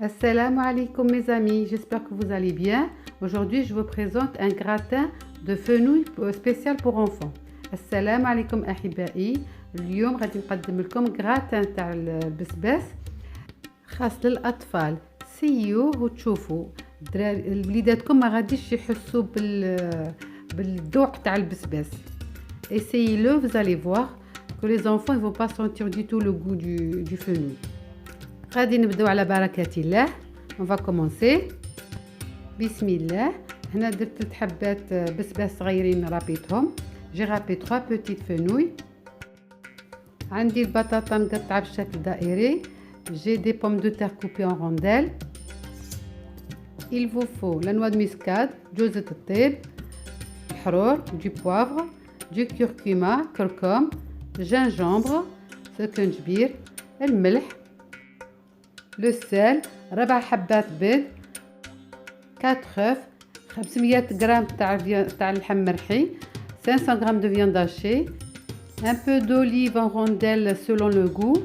Assalamu alaikum mes amis, j'espère que vous allez bien. Aujourd'hui, je vous présente un gratin de fenouil spécial pour enfants. Assalamu alaikum أحبائي. اليوم غادي نقدم لكم gratin تاع البسباس خاص للأطفال. سيوه وتشوفوا وليداتكم ما غاديش يحسوا بالذوق تاع البسباس. Essayez-le, vous allez voir que les enfants ne vont pas sentir du tout le goût du fenouil. غادي نبداو على بركة الله. On va commencer. بسم الله. هنا درت 3 حبات بسباس صغيرين رابيتهم. J'ai râpé 3 petites fenouilles. عندي البطاطا مقطعة بشكل دائري. J'ai des pommes de terre coupées en rondelles. Il vous faut la noix de muscade, جوزة الطيب, الحرور, du poivre, du curcuma, كركم, gingembre, سكنجبير, الملح, le sel, 4 حبات بيض, 4 œufs, 500 غرام تاع اللحم مرحي, 500 g de viande hachée, un peu d'olive en rondelles selon le goût,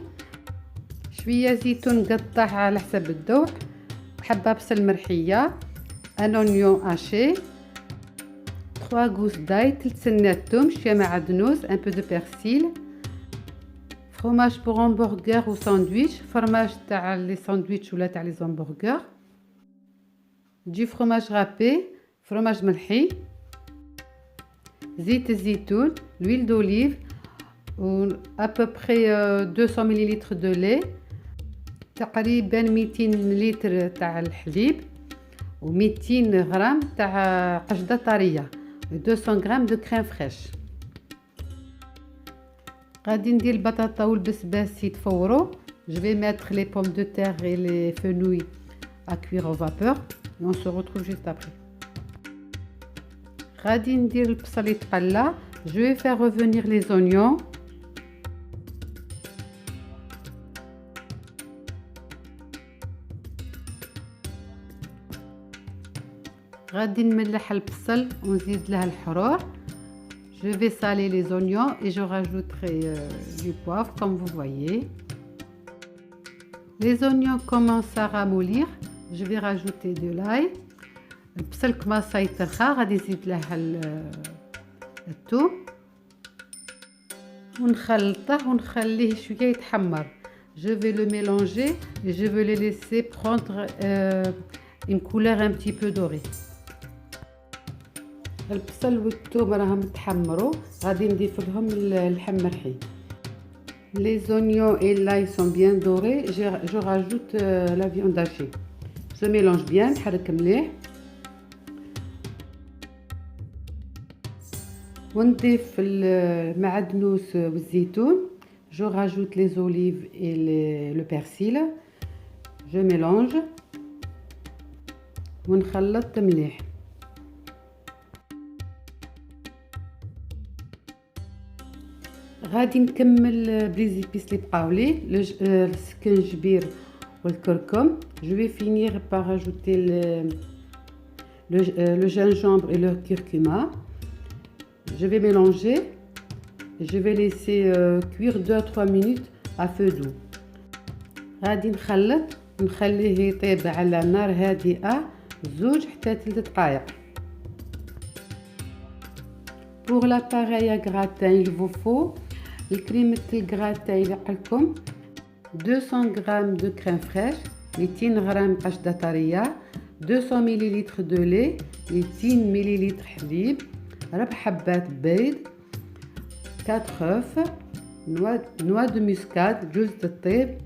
شوية زيتون مقطع على حسب الذوق, حبة بصل مرحية, un oignon haché, 3 gousses d'ail, 3 سنات توم, شوية معدنوس, un peu de persil, fromage pour hamburger ou sandwich, fromage تاع les sandwichs ولا تاع les hamburgers, du fromage râpé, fromage ملحي, زيت الزيتون, l'huile d'olive, ou à peu près 200 ml de lait, تقريبا 200 مليلتر تاع الحليب و 200 غرام تاع قشده طريه، 200 غرام دو كريم فريش. غادي ندير البطاطا والبسباس يتفوروا. Je vais mettre les pommes de terre et les fenouils à cuire au vapeur et on se retrouve juste après. غادي ندير البصل يتقلى. Je vais faire revenir les oignons. غادي نملح البصل ونزيد له الحرور. Je vais saler les oignons et je rajouterai du poivre comme vous voyez. Les oignons commencent à ramollir. Je vais rajouter de l'ail. البصل كماصة يترخى غادي نزيد له الثوم ونخلطه ونخليه شوية يتحمر. Je vais le mélanger et je vais le laisser prendre une couleur un petit peu dorée. البصل والثوم راهم تحمروا. غادي نضيف لهم اللحم مرحي. Les oignons et l'ail sont bien dorés. Je rajoute la viande hachée. Je mélange bien, نحرك مليح. ونضيف المعدنوس والزيتون. Je rajoute les olives et le persil. Je mélange ونخلط مليح. غادي نكمل بليزيبيس اللي بقاو لي السكنجبير والكركم. Je vais finir par rajouter le gingembre et le curcuma. Je vais mélanger. Je vais laisser cuire 2 à 3 minutes à feu doux. غادي نخلط ونخليه يطيب على نار هادئة 2 حتى 3 دقائق. Pour l'appareil à gratin, il vous faut الكريمة الجراتان يلقلكم 200 g de crème fraîche, 200 g قشدة طرية, 200 ml de lait, 200 ml حليب, 4 حبات بيض, 4 œufs, noix de muscade, جوزة الطيب,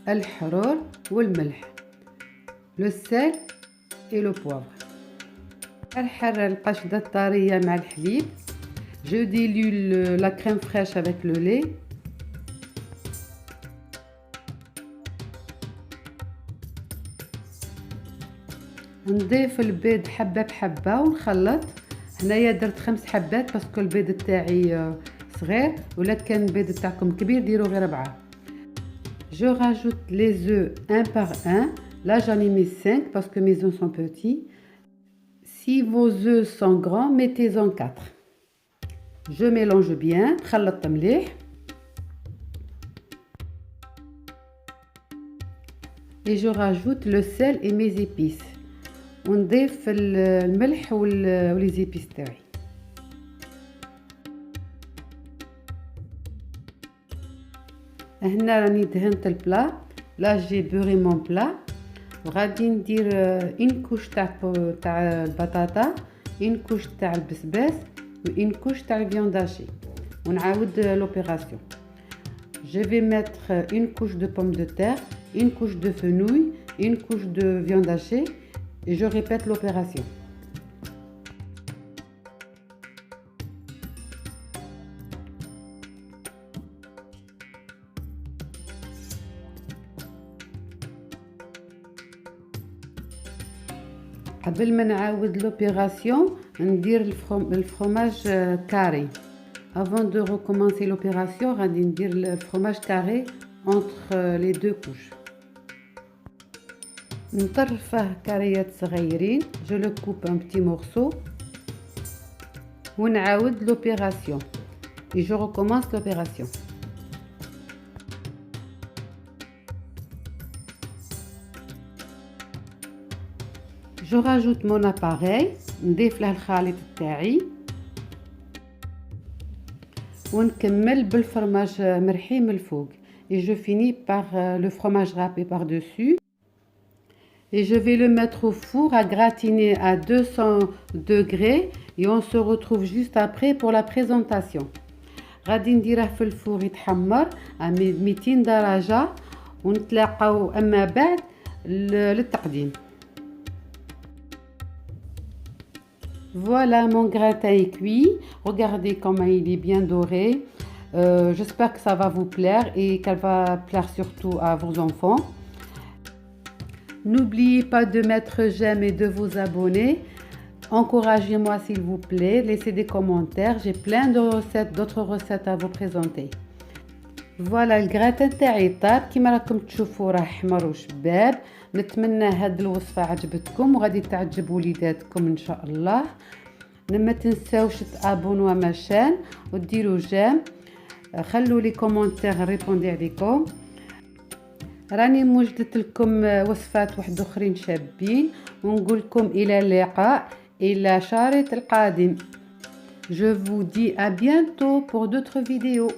الحرور والملح, le sel et le poivre. نحرر القشدة الطرية مع الحليب. Je dilue la crème fraîche avec le lait. نضيف البيض حبة بحبة ونخلط. هنايا درت 5 حبات باسكو البيض تاعي صغير، ولا كان البيض تاعكم كبير ديروا غير 4. Je rajoute les œufs un par un. Là j'en ai mis 5 parce que mes œufs sont petits. Si vos œufs sont grands, mettez-en 4. Je mélange bien. نخلط مليح. et je rajoute le sel et mes épices. ونضيف الملح ولي épices تاعي. هنا راني دهنت البلا. لا جي بوري مون بلا وغادي ندير ان كوش تاع البطاطا، ان كوش تاع البسباس وان كوش تاع الفيوند هاشي ونعاود لوبيراسيون. Je vais mettre une couche de pommes de terre, une couche de fenouil, une couche de viande hachée et je répète l'opération. قبل ما نعاود l'opération ندير الفرomage carré. Avant de recommencer l'opération, غادي ندير le fromage carré entre les deux couches. نطرفه كاريات صغيرين. Je le coupe un petit morceau. ونعاود l'opération. Et je recommence l'opération. Je rajoute mon appareil. نضيف له الخليط تاعي. ونكمل بالفرماج مرحي من الفوق. Et je finis par le fromage râpé par-dessus. Et je vais le mettre au four à gratiner à 200 degrés et on se retrouve juste après pour la présentation. غادي نديره في الفور يتحمر à 200 درجة ونتلاقاو أما بعد للتقديم. Voilà, mon gratin est cuit. Regardez comment il est bien doré. J'espère que ça va vous plaire et qu'elle va plaire surtout à vos enfants. N'oubliez pas de mettre j'aime et de vous abonner. Encouragez-moi s'il vous plaît. Laissez des commentaires. J'ai plein de recettes, d'autres recettes à vous présenter. فوالا الجراتان تاعي طاب كيما راكم تشوفوا راه احمر وشباب. نتمنى هاد الوصفه عجبتكم وغادي تعجب وليداتكم ان شاء الله. ما تنساوش تابونوا ماشان وديروا جيم. خلوا لي كومونتير ريبوندي عليكم. راني موجدت لكم وصفات واحد اخرين شابين ونقول لكم الى اللقاء الى شريط القادم. Je vous dis à bientôt pour d'autres vidéos.